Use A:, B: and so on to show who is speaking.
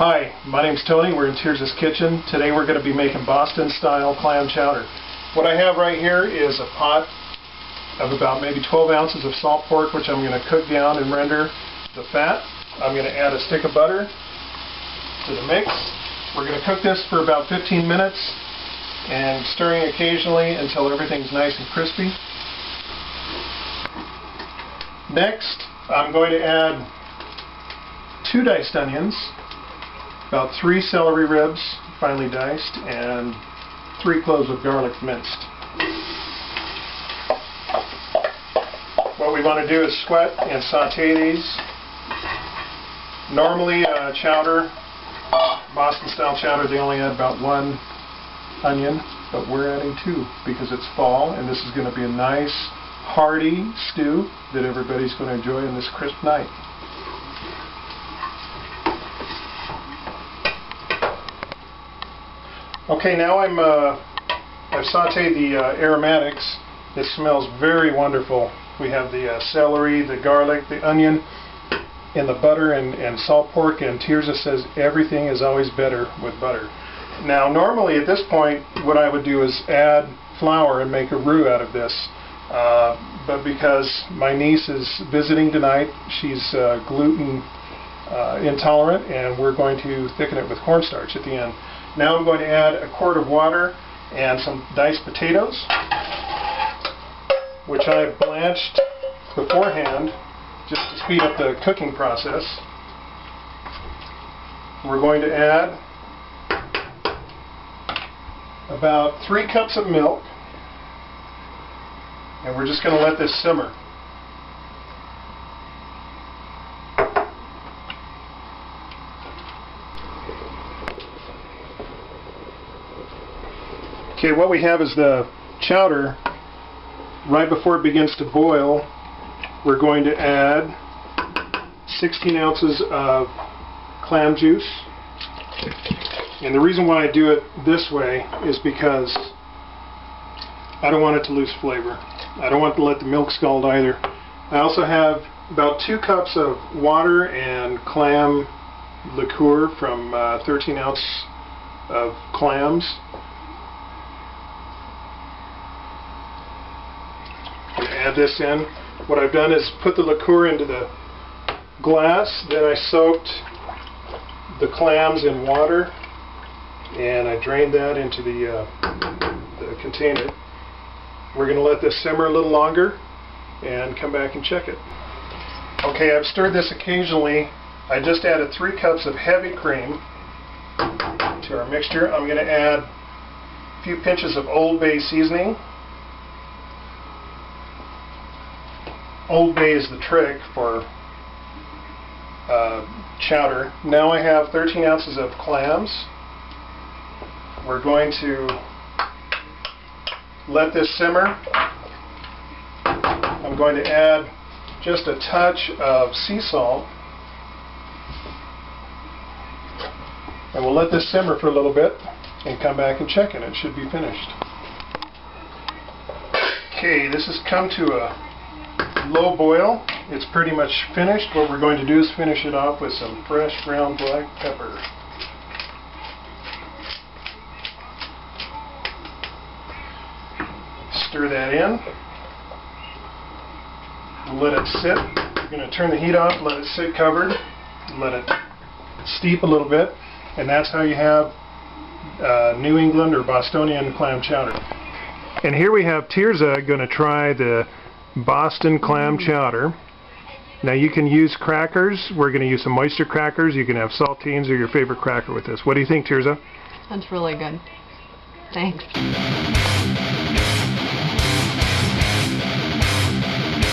A: Hi, my name's Tony. We're in Tirza's kitchen. Today we're going to be making Boston style clam chowder. What I have right here is a pot of about maybe 12 ounces of salt pork, which I'm going to cook down and render the fat. I'm going to add a stick of butter to the mix. We're going to cook this for about 15 minutes and stirring occasionally until everything's nice and crispy. Next, I'm going to add 2 diced onions, about 3 celery ribs, finely diced, and 3 cloves of garlic minced. What we want to do is sweat and saute these. Normally chowder, Boston style chowder, they only add about 1 onion, but we're adding 2 because it's fall and this is going to be a nice hearty stew that everybody's going to enjoy on this crisp night. Okay, now I've sauteed the aromatics. It smells very wonderful. We have the celery, the garlic, the onion, and the butter and salt pork, and Tirza says everything is always better with butter. Now normally at this point what I would do is add flour and make a roux out of this, but because my niece is visiting tonight, she's gluten intolerant, and we're going to thicken it with cornstarch at the end. Now I'm going to add a quart of water and some diced potatoes, which I've blanched beforehand just to speed up the cooking process. We're going to add about 3 cups of milk, and we're just going to let this simmer. Okay, what we have is the chowder. Right before it begins to boil, we're going to add 16 ounces of clam juice. And the reason why I do it this way is because I don't want it to lose flavor. I don't want to let the milk scald either. I also have about 2 cups of water and clam liqueur from 13 ounce of clams. Add this in. What I've done is put the liqueur into the glass, then I soaked the clams in water and I drained that into the container. We're going to let this simmer a little longer and come back and check it. Okay, I've stirred this occasionally. I just added 3 cups of heavy cream to our mixture. I'm going to add a few pinches of Old Bay seasoning. Old Bay is the trick for chowder. Now I have 13 ounces of clams. We're going to let this simmer. I'm going to add just a touch of sea salt, and we'll let this simmer for a little bit and come back and check it. It should be finished. Okay, this has come to a low boil. It's pretty much finished. What we're going to do is finish it off with some fresh ground black pepper. Stir that in. Let it sit. We're going to turn the heat off, let it sit covered, let it steep a little bit, and that's how you have New England or Bostonian clam chowder. And here we have Tirza going to try the Boston clam chowder. Now you can use crackers. We're going to use some oyster crackers. You can have saltines or your favorite cracker with this. What do you think, Tirza?
B: That's really good. Thanks.